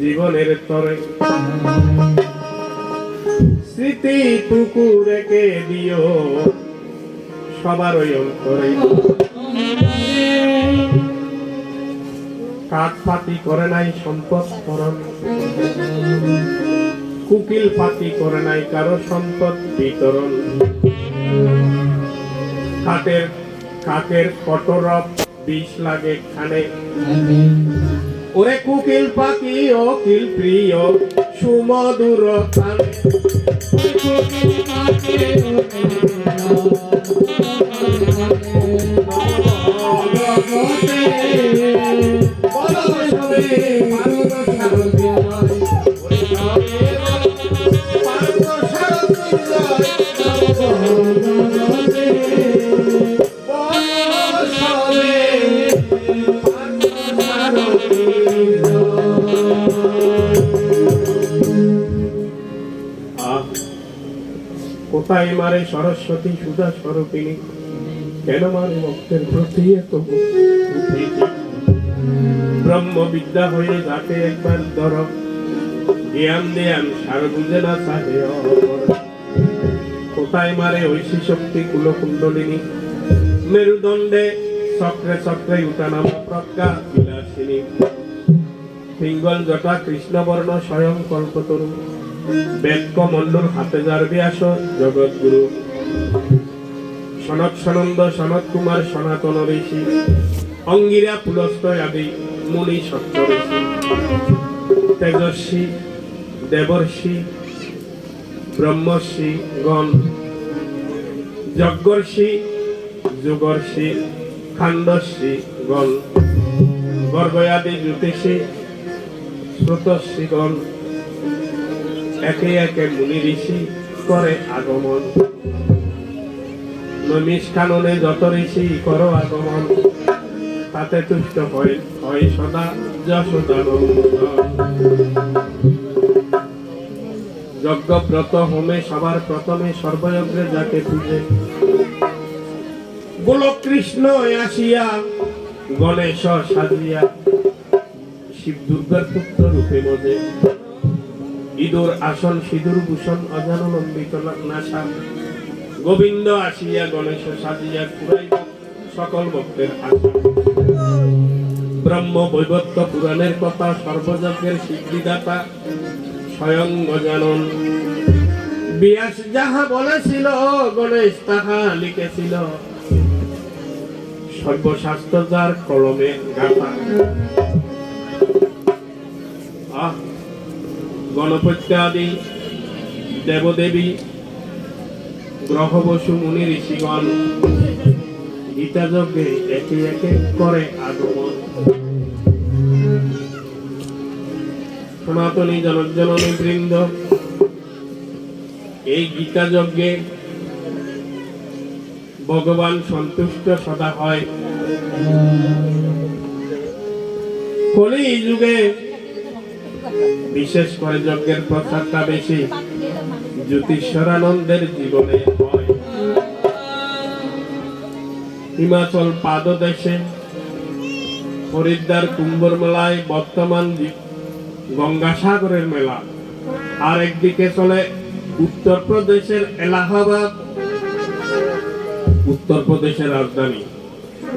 জীবনের তরে স্মৃতিটুকু রেখে দিও সবার ওই অন্তরে। কাঠ পাতি করে নাই সম্পদ হরণ, কুকিল পাতি করে নাই কারো সম্পদ বিতরণ। কাকের কটরব বিষ লাগে খানে, ওরে কুকিল পাখি অকিল প্রিয় সুমধুর খানে। কোথায় মারে সরস্বতী সুধা স্বরূপিণী, কেন মারে ভক্তের প্রতি এত ব্রহ্মবিদ্যা হয়ে যাকে একবার ধর, জ্ঞান দেয়ান সার বুঝে না চাহে। কোথায় মারে ঐশী শক্তি কুলকুণ্ডলিনী, মেরুদণ্ডে চক্রে চক্রে উঠানামা প্রজ্ঞা বিলাসিনী। পিঙ্গল জটা কৃষ্ণবর্ণ স্বয়ং কল্পতরু, বেদক মণ্ডল হাতে যার ব্যাস জগৎগুরু। সনত সনন্দ সনত কুমার সনাতন ঋষি, অঙ্গিরা পুলস্ত আদি মুনি সত্য ঋষি। তেজস্বী দেবর্ষি ব্রহ্মর্ষি গণ, যজ্ঞর্ষি যুগর্ষি খাণ্ডর্ষি গণ। গর্গয়াদি জ্যোতিষী শ্রুতর্ষি গণ, একে একে মুনি ঋষি করে আগমন। নৈমিষ কাননে যত ঋষি করো আগমন, তাতে তুষ্ট হয় সদা যশোদানন্দন। যজ্ঞব্রত হোমে সবার প্রথমে সর্বযজ্ঞে যাকে পূজে, গোলক কৃষ্ণ আসিয়া গণেশ সাজিয়া, শিব দুর্গার পুত্র রূপে মজে। ইঁদুর আসন সিঁদুর ভূষণ অজানো লম্বিত নাশা, গোবিন্দ আসিয়া গণেশ সাজিয়া পুরাই সকল ভক্তের আশা। ব্রহ্ম বৈবত্য পুরাণের কথা, সর্বযজ্ঞের সিদ্ধিদাতা স্বয়ং গজানন। ব্যাস যাহা বলেছিল গণেশ তাহা লিখেছিল, সর্বশাস্ত্র যার কলমে গাথা। গণপত্যাদি দেবদেবী গ্রহ বসু মুনি ঋষিগণ, গীতা যজ্ঞে একে একে করে আগমন। সনাতনী জনজননী বৃন্দ, এই গীতা যজ্ঞে ভগবান সন্তুষ্ট সদা হয়। কলি যুগে বিশেষ করে যজ্ঞের প্রচারটা বেশি জ্যোতিষ্বরানন্দের জীবনে হয়। হিমাচল পাদদেশে হরিদ্বার কুম্ভর মেলায় বর্তমান গঙ্গাসাগরের মেলা, আর একদিকে চলে উত্তরপ্রদেশের এলাহাবাদ, উত্তরপ্রদেশের রাজধানী।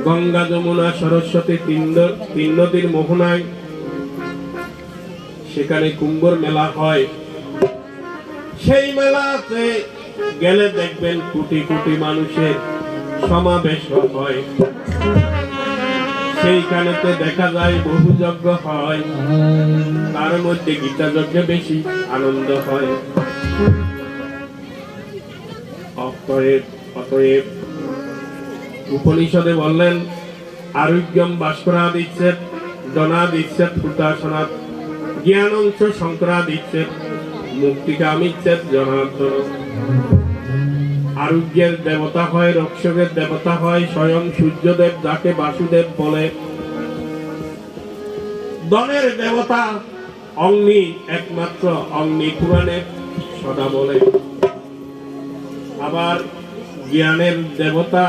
গঙ্গা যমুনা সরস্বতী তিন নদীর মোহনায় সেখানে কুম্ভর মেলা হয়। সেই মেলাতে গেলে দেখবেন কোটি কোটি মানুষের সমাবেশ হয়। সেইখানেতে দেখা যায় বহু যজ্ঞ হয়, তার মধ্যে গীতা যজ্ঞে বেশি আনন্দ হয়। অতএব উপনিষদে বললেন, আরোগ্যম ভাস্করাদিচ্ছেদ ধনাদিচ্ছেদ ফুটাসনাৎ, জ্ঞানঞ্চ শঙ্করাদিচ্ছেদ মুক্তিকামিচ্ছেদ জনার্দন। আরোগ্যের দেবতা হয়, রক্ষকের দেবতা হয় স্বয়ং সূর্যদেব, যাকে বাসুদেব বলে। ধনের দেবতা অগ্নি, একমাত্র অগ্নি পুরাণে সদা বলে। আবার জ্ঞানের দেবতা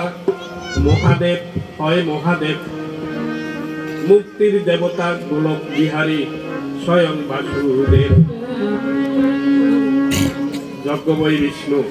মহাদেব হয় মহাদেব। মুক্তির দেবতা গোলক বিহারী স্বয়ং বাসুদেব। যজ্ঞময় বিষ্ণু